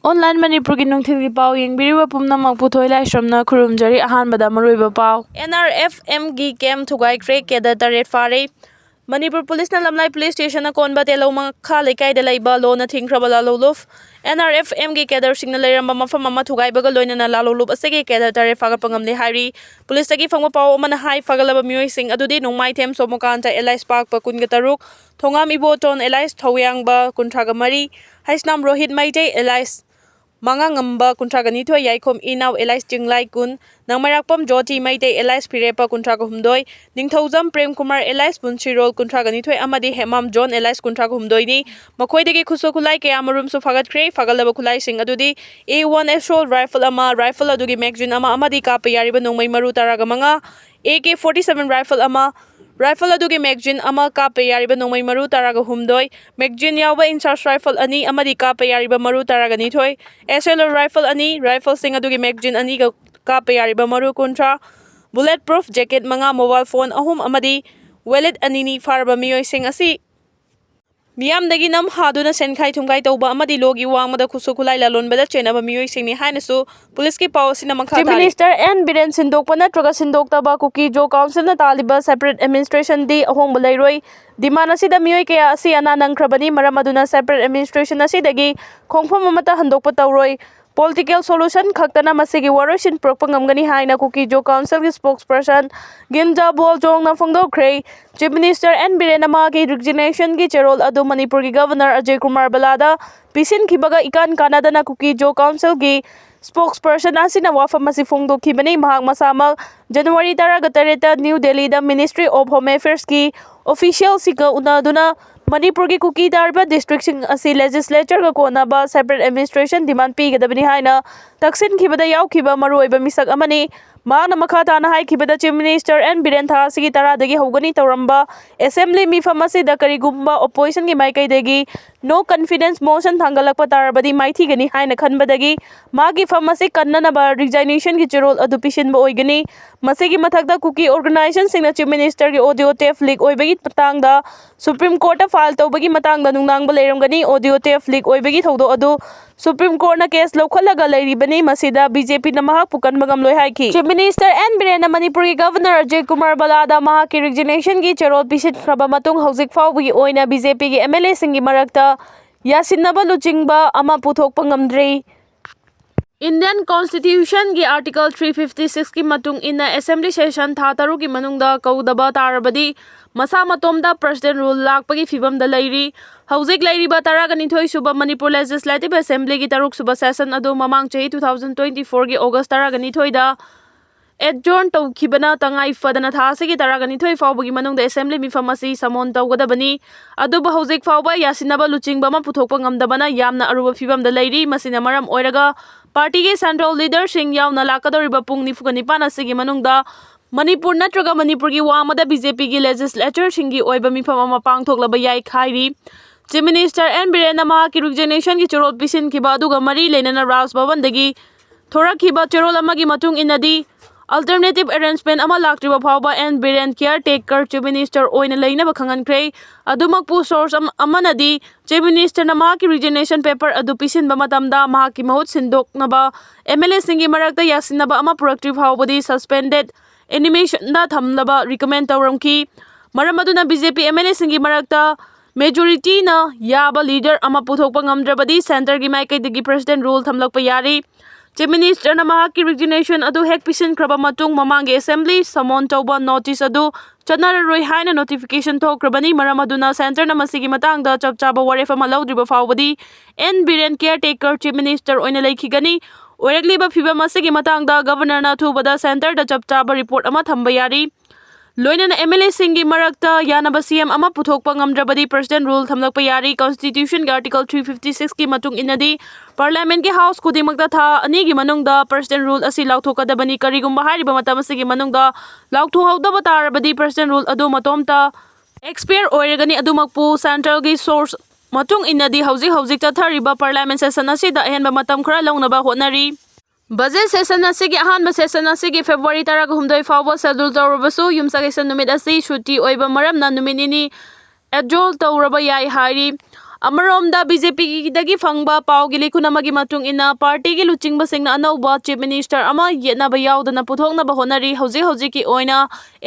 Online Manipuri nungthili pau yengbiriwa pumnamak puthoi laisramna khurumjari ahanbada maruiba pau NRFM gi kem thugai kre keda taret fare Manipur Police na lamlai police station na konba telo kha lekai de laiba lo na thingkraba laloluf NRFM gi kedar singna leiramba mafam ama thugai baga loina na laloluf asege kedar taret faga pangamle hari police tagi fangma pau mana hai fagalaba mioi sing adudi nongmai them somokanta Elais Park pa kunga taruk thongam iboton Elais thowyang ba kuntraga mari haisnam Rohit Maite Elais Mangangamba kuntragani thoi yaikhom inaw Elais Jinglai kun nangmarakpam Joti Maite Elais Pirepa kuntraga humdoi ningthaujam Prem Kumar Elais Bunchirol kuntragani thoi amadi Hemam John Elais kuntraga humdoi ni makoidagi khuso khulai ke amarum su fagat kre fagalaba khulai sing adudi A1 assault rifle ama rifle adugi magazine ama amadi kapa yariba nongmai maru taraga manga AK-47 rifle ama Rifle adugi magazine ama kapa yariba nongmai maru taraga humdoi magazine yawa incharge rifle ani amadi kapa yariba maru taraga ni thoi SLR rifle ani rifle sing adugi magazine ani kapa yariba maru kuntra bulletproof jacket manga mobile phone ahum amadi wallet ani ni farba mioi sing asi Miam dagi nam haduna senkai thumkai tauba amadi logi wangmada khusu khulai lalonbada chenaba mioi singni hainasu police ki policy na makha Chief Minister N Biren Sindokpa natraga Sindokta Kuki Jo Council na taliba separate administration di ahong balairoi dimana sida mioi kaya asi ana nangkrabani maramaduna separate administration asidagi khongpham amata handokpa tauroi Political solution khaktana masigi warosin propangam haina Kuki Jo Council ki spokesperson Ginja Bol Jong na phongdo khrei Chief Minister N Birenama ki resignation ki cherol adu Manipur ki Governor Ajay Kumar Balada pisin kibaga ikan Canada na Kuki Jo Council ki spokesperson asina wafam masi phongdo khibani mahak masamak January 13 New Delhi da Ministry of Home Affairs ki official sika unaduna Manipur ki Kuki Darba district sing asi legislature ka konaba separate administration demand pi gadabani haina taksin khibada yaw khiba maru oiba misak amani mana makata na hai khibada Chief Minister N Biren Tha sigi tara dagi hogani tawramba assembly mi famasi da karigumba opposition gi maikai dagi no confidence motion thangalakpa tarabadi maithi gani haina khanbadagi magi famasi kannana ba resignation gi cherol adu pisin ba oigani masigi mathakda Kuki organization singna Chief Minister gi audio tape leak oibagi patangda Supreme Court file tawbagi matangda nungnang ba leiramgani audio tape leak oibagi thawdo adu Supreme Court na case lokhalaga leiribani masida BJP na mahak pukan magam loi haiki Chief Minister N Biren na Manipur ki Governor Ajay Kumar Balada mahak ki resignation gi cherol pisit kraba matung hauzik fawbagi oina BJP gi MLA singi marakta yasinaba luchingba ama puthokpa ngamdrei Indian Constitution ki Article 356 ki matung ina Assembly Session tha taru ki manungda kaudaba tarabadi masa matomda President rule lakpagi fibam da lairi hauzik lairi ba taragani thoi suba Manipur Legislative Assembly ki taruk suba session adu mamang chahi 2024 ki August taragani thoi da adjourn tawkhibana tangai fadana tha sigi taragani thoi fawbagi manungda Assembly mi famasi samon tawgadabani adu ba hauzik fawba yasinaba luchingba ma puthokpa ngamdabana yamna aruba fibam da lairi masina maram oiraga party ki central leader sing yauna lakadoriba pung nifugani sigi manungda Manipur natraga Manipur ki wamada BJP ki legislature singi oiba mifam ama pangthoklaba yai khairi Chief Minister N Biren nama ki resignation ki cherol pisin kiba aduga mari leinana Raj Bhavan dagi thora kiba cherol ama gi matung inadi alternative arrangement ama laktriba phawba N Biren caretaker Chief Minister oina leina ba khangan krei adumakpu source amanadi Chief Minister nama ki resignation paper adu pisin ba matamda maha ki mahut sindok naba MLA singi marakta yasinaba ama proactive phawbadi suspended animation da thamlaba recommend tawramki maramaduna BJP MLA singi marakta majority na yaba leader ama puthokpa ngamdrabadi center gi maikai digi president rule thamlakpa yari Chief Minister na mahaki resignation adu hek pisin kraba matung mamangi assembly samon tawba notice adu chanararoi haina notification thokrabani maramaduna center na masigi matangda chapchaba waref ama laudriba fawbadi N Biren caretaker Chief Minister oina leikhigani oirakliba phibam asigi matangda governor na thubada center da chapchaba report ama thamba yari loinana MLA singi marakta yanaba CM ama puthokpa ngamdrabadi president rule thamlakpa yari constitution ki article 356 ki matung inadi parliament ki house kudimakta tha ani gi manungda president rule asi lauthokadabani karigumba hairiba matam asigi manungda lauthohaudaba tarabadi president rule adu matomta expire oiragani adumakpu central gi source matung inadi hauzik chathariba parliament session asida ahenba matam khara launaba honari Budget session asigi ahanba session asigi February 13 fawba schedule tawrabasu yumsagesa numit asi shuti oiba maramna numinini adjourn tawraba yai hairi ꯑꯃꯔꯣꯝꯗ BJP-ꯗꯒꯤ ꯐꯪꯕ ꯄꯥꯎꯒꯤ ꯂꯤꯈꯨꯟ ꯑꯃꯒꯤ ꯃꯇꯨꯡ ꯏꯟꯅ ꯄꯥꯔꯇꯤꯒꯤ ꯂꯨꯆꯤꯡꯕꯁꯤꯡꯅ ꯑꯅꯧꯕ chief minister ꯑꯃ ꯌꯦꯠꯅꯕ ꯌꯥꯎꯗꯅ ꯄꯨꯊꯣꯛꯅꯕ ꯍꯣꯠꯅꯔꯤ꯫ ꯍꯧꯖꯤꯛꯀꯤ ꯑꯣꯏꯅ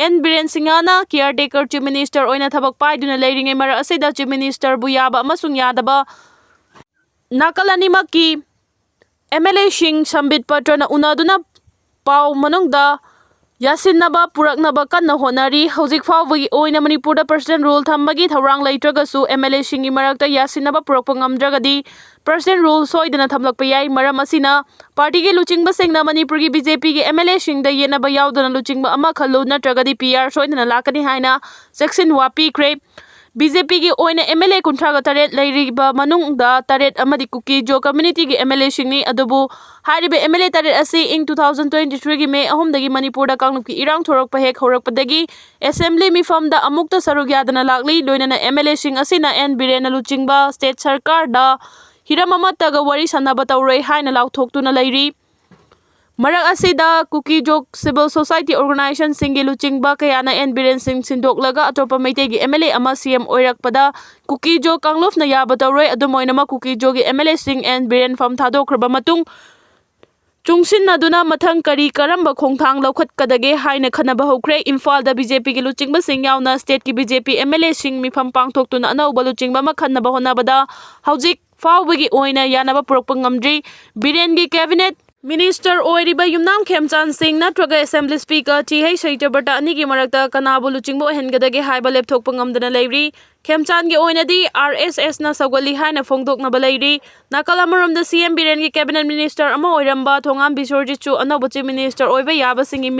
ꯑꯦꯟ ꯕꯤꯔꯦꯟ ꯁꯤꯡꯍꯅ ꯀꯤꯌꯔꯇꯦꯀꯔ ꯆꯤꯐ ꯃꯤꯅꯤꯁꯇꯔ ꯑꯣꯏꯅ ꯊꯕꯛ ꯄꯥꯏꯗꯨꯅ ꯂꯩꯔꯤꯉꯩ ꯃꯔꯛ ꯑꯁꯤꯗ ꯆꯤꯐ ꯃꯤꯅꯤꯁꯇꯔꯕꯨ ꯌꯥꯕ ꯑꯃꯁꯨꯡ ꯌꯥꯗꯕ ꯅꯥꯀꯜ ꯑꯅꯤꯃꯛꯀꯤ MLA-ꯁꯤꯡ ꯁꯝꯕꯤꯠ ꯄꯠꯇ꯭ꯔꯅ ꯎꯅꯗꯨꯅ ꯄꯥꯎ ꯃꯅꯨꯡꯗ ꯌꯥꯁꯤꯟꯅꯕ ꯄꯨꯔꯛꯅꯕ ꯀꯟꯅ ꯍꯣꯠꯅꯔꯤ꯫ ꯍꯧꯖꯤꯛ ꯐꯥꯎꯕꯒꯤ ꯑꯣꯏꯅ ꯃꯅꯤꯄꯨꯔꯗ ꯄꯔꯁꯣꯅꯦꯜ ꯔꯨꯜ ꯊꯝꯕꯒꯤ ꯊꯧꯔꯥꯡ ꯂꯩꯇ꯭ꯔꯒꯁꯨ MLA-ꯁꯤꯡꯒꯤ ꯃꯔꯛꯇ ꯌꯥꯁꯤꯟꯅꯕ ꯄꯨꯔꯛꯄ ꯉꯝꯗ꯭ꯔꯒꯗꯤ ꯄꯔꯁꯣꯅꯦꯜ ꯔꯨꯜ ꯁꯣꯏꯗꯅ ꯊꯝꯂꯛꯄ ꯌꯥꯏ꯫ ꯃꯔꯝ ꯑꯁꯤꯅ ꯄꯥꯔꯇꯤꯒꯤ ꯂꯨꯆꯤꯡꯕꯁꯤꯡꯅ ꯃꯅꯤꯄꯨꯔꯒꯤ BJP-ꯒꯤ MLA-ꯁꯤꯡꯗ ꯌꯦꯠꯅꯕ ꯌꯥꯎꯗꯅ ꯂꯨꯆꯤꯡꯕ ꯑꯃ ꯈꯜꯂꯨ ꯅꯠꯇ꯭ꯔꯒꯗꯤ PR ꯁꯣꯏꯗꯅ ꯂꯥꯛꯀꯅꯤ ꯍꯥꯏꯅ ꯆꯦꯛꯁꯤꯟꯋꯥ ꯄꯤꯈ꯭ꯔꯦ꯫ BJP-ꯒꯤ ꯑꯣꯏꯅ MLA 38 ꯂꯩꯔꯤꯕ ꯃꯅꯨꯡꯗ 3 ꯑꯃꯗꯤ ꯀꯨꯀꯤ-ꯖꯣ ꯀꯝꯃ꯭ꯌꯨꯅꯤꯇꯤꯒꯤ MLA-ꯁꯤꯡꯅꯤ꯫ ꯑꯗꯨꯕꯨ ꯍꯥꯏꯔꯤꯕ MLA 3 ꯑꯁꯤ ꯏꯪ 2023ꯒꯤ ꯃꯦ 3ꯗꯒꯤ ꯃꯅꯤꯄꯨꯔꯗ ꯀꯥꯡꯂꯨꯞꯀꯤ ꯏꯔꯥꯡ ꯊꯣꯔꯛꯄ ꯍꯦꯛ ꯍꯧꯔꯛꯄꯗꯒꯤ ꯑꯦꯁꯦꯝꯕ꯭ꯂꯤ ꯃꯤꯐꯝꯗ ꯑꯃꯨꯛꯇ ꯁꯔꯨꯛ ꯌꯥꯗꯅ ꯂꯥꯛꯂꯤ꯫ ꯂꯣꯏꯅꯅ MLA-ꯁꯤꯡ ꯑꯁꯤꯅ ꯑꯦꯟ ꯕꯤꯔꯦꯟꯅ ꯂꯨꯆꯤꯡꯕ ꯁ꯭ꯇꯦꯠ ꯁꯔꯀꯥꯔꯗ ꯍꯤꯔꯝ ꯑꯃꯠꯇꯒ ꯋꯥꯔꯤ ꯁꯥꯟꯅꯕ ꯇꯧꯔꯣꯏ ꯍꯥꯏꯅ ꯂꯥꯎꯊꯣꯛꯇꯨꯅ ꯂꯩꯔꯤ꯫ ꯃꯔꯛ ꯑꯁꯤꯗ ꯀꯨꯀꯤ-ꯖꯣ ꯁꯤꯚꯤꯜ ꯁꯣꯁꯥꯏꯇꯤ ꯑꯣꯔꯒꯅꯥꯏꯖꯦꯁꯟꯁꯤꯡꯒꯤ ꯂꯨꯆꯤꯡꯕ ꯀꯌꯥꯅ ꯑꯦꯟ ꯕꯤꯔꯦꯟ ꯁꯤꯡ ꯁꯤꯟꯗꯣꯛꯂꯒ ꯑꯇꯣꯞꯄ ꯃꯩꯇꯩꯒꯤ MLA ꯑꯃ CM ꯑꯣꯏꯔꯛꯄꯗ ꯀꯨꯀꯤ-ꯖꯣ ꯀꯥꯡꯂꯨꯞꯅ ꯌꯥꯕ ꯇꯧꯔꯣꯏ꯫ ꯑꯗꯨꯝ ꯑꯣꯏꯅꯃꯛ ꯀꯨꯀꯤ-ꯖꯣꯒꯤ MLA-ꯁꯤꯡ ꯑꯦꯟ ꯕꯤꯔꯦꯟ ꯐꯝ ꯊꯥꯗꯣꯛꯈ꯭ꯔꯕ ꯃꯇꯨꯡ ꯆꯨꯡꯁꯤꯟꯅꯗꯨꯅ ꯃꯊꯪ ꯀꯔꯝꯕ ꯈꯣꯡꯊꯥꯡ ꯂꯧꯈꯠꯀꯗꯒꯦ ꯍꯥꯏꯅ ꯈꯟꯅꯕ ꯍꯧꯈ꯭ꯔꯦ꯫ ꯏꯝꯐꯥꯜꯗ BJP-ꯒꯤ ꯂꯨꯆꯤꯡꯕꯁꯤꯡ ꯌꯥꯎꯅ ꯁ꯭ꯇꯦꯠꯀꯤ BJP MLA-ꯁꯤꯡ ꯃꯤꯐꯝ ꯄꯥꯡꯊꯣꯛꯇꯨꯅ ꯑꯅꯧꯕ ꯂꯨꯆꯤꯡꯕ ꯑꯃ ꯈꯟꯅꯕ ꯍꯣꯠꯅꯕꯗ ꯍꯧꯖꯤꯛ ꯐꯥꯎꯕꯒꯤ ꯑꯣꯏꯅ ꯌꯥꯅꯕ ꯄꯨꯔꯛꯄ ꯉꯝꯗ꯭ꯔꯤ꯫ ꯕꯤꯔꯦꯟꯒꯤ ꯀꯦꯕꯤꯅꯦꯠ ꯃꯤꯅꯤꯁꯇꯔ ꯑꯣꯏꯔꯤꯕ ꯌꯨꯝꯅꯥꯝ ꯈꯦꯝꯆꯥꯟ ꯁꯤꯡ ꯅꯠꯇ꯭ꯔꯒ ꯑꯦꯁꯦꯝꯕ꯭ꯂꯤ ꯁ꯭ꯄꯤꯀꯔ ꯇꯤ.ꯍꯩꯆ. ꯁꯩꯇ꯭ꯌꯚꯔꯇ ꯑꯅꯤꯒꯤ ꯃꯔꯛꯇ ꯀꯅꯥꯕꯨ ꯂꯨꯆꯤꯡꯕ ꯑꯣꯏꯍꯟꯒꯗꯒꯦ ꯍꯥꯏꯕ ꯂꯦꯞꯊꯣꯛꯄ ꯉꯝꯗꯅ ꯂꯩꯔꯤ꯫ ꯈꯦꯝꯆꯥꯟꯒꯤ ꯑꯣꯏꯅꯗꯤ RSSꯅ ꯁꯧꯒꯠꯂꯤ ꯍꯥꯏꯅ ꯐꯣꯡꯗꯣꯛꯅꯕ ꯂꯩꯔꯤ꯫ ꯅꯥꯀꯜ ꯑꯃꯔꯣꯝꯗ CM ꯕꯤꯔꯦꯟꯒꯤ ꯀꯦꯕꯤꯅꯦꯠ ꯃꯤꯅꯤꯁꯇꯔ ꯑꯃ ꯑꯣꯏꯔꯝꯕ ꯊꯣꯉꯥꯝ ꯕꯤꯁ꯭ꯋꯔꯖꯤꯠꯁꯨ ꯑꯅꯧꯕ ꯆꯤꯐ ꯃꯤꯅꯤꯁꯇꯔ ꯑꯣꯏꯕ ꯌꯥꯕꯁꯤꯡꯒꯤ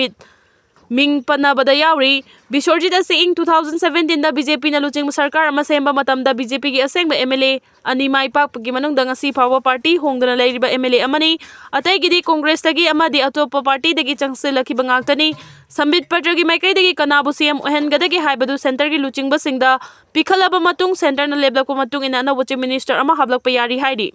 ꯃꯤꯡ ꯄꯟꯅꯕꯗ ꯌꯥꯎꯔꯤ꯫ ꯕꯤꯁ꯭ꯋꯔꯖꯤꯠ ꯑꯁꯤ ꯏꯪ 2017ꯗ BJP-ꯅ ꯂꯨꯆꯤꯡꯕ ꯁꯔꯀꯥꯔ ꯑꯃ ꯁꯦꯝꯕ ꯃꯇꯝꯗ BJP-ꯒꯤ ꯑꯁꯦꯡꯕ MLA ꯑꯅꯤ ꯃꯥꯏ ꯄꯥꯛꯄꯒꯤ ꯃꯅꯨꯡꯗ ꯉꯁꯤ ꯐꯥꯎꯕ ꯄꯥꯔꯇꯤ ꯍꯣꯡꯗꯅ ꯂꯩꯔꯤꯕ MLA ꯑꯃꯅꯤ꯫ ꯑꯇꯩꯒꯤꯗꯤ ꯀꯣꯡꯒ꯭ꯔꯦꯁꯇꯒꯤ ꯑꯃꯗꯤ ꯑꯇꯣꯞꯄ ꯄꯥꯔꯇꯤꯗꯒꯤ ꯆꯪꯁꯤꯜꯂꯛꯈꯤꯕ ꯉꯥꯛꯇꯅꯤ꯫ ꯁꯝꯕꯤꯠ ꯄꯠꯇ꯭ꯔꯒꯤ ꯃꯥꯏꯀꯩꯗꯒꯤ ꯀꯅꯥꯕꯨ CM ꯑꯣꯏꯍꯟꯒꯗꯒꯦ ꯍꯥꯏꯕꯗꯨ ꯁꯦꯟꯇꯔꯒꯤ ꯂꯨꯆꯤꯡꯕꯁꯤꯡꯗ ꯄꯤꯈꯠꯂꯕ ꯃꯇꯨꯡ ꯁꯦꯟꯇꯔꯅ ꯂꯦꯞꯂꯛꯄ ꯃꯇꯨꯡ ꯏꯟꯅ ꯑꯅꯧꯕ ꯆꯤꯐ ꯃꯤꯅꯤꯁꯇꯔ ꯑꯃ ꯍꯥꯞꯂꯛꯄ ꯌꯥꯔꯤ ꯍꯥꯏꯔꯤ꯫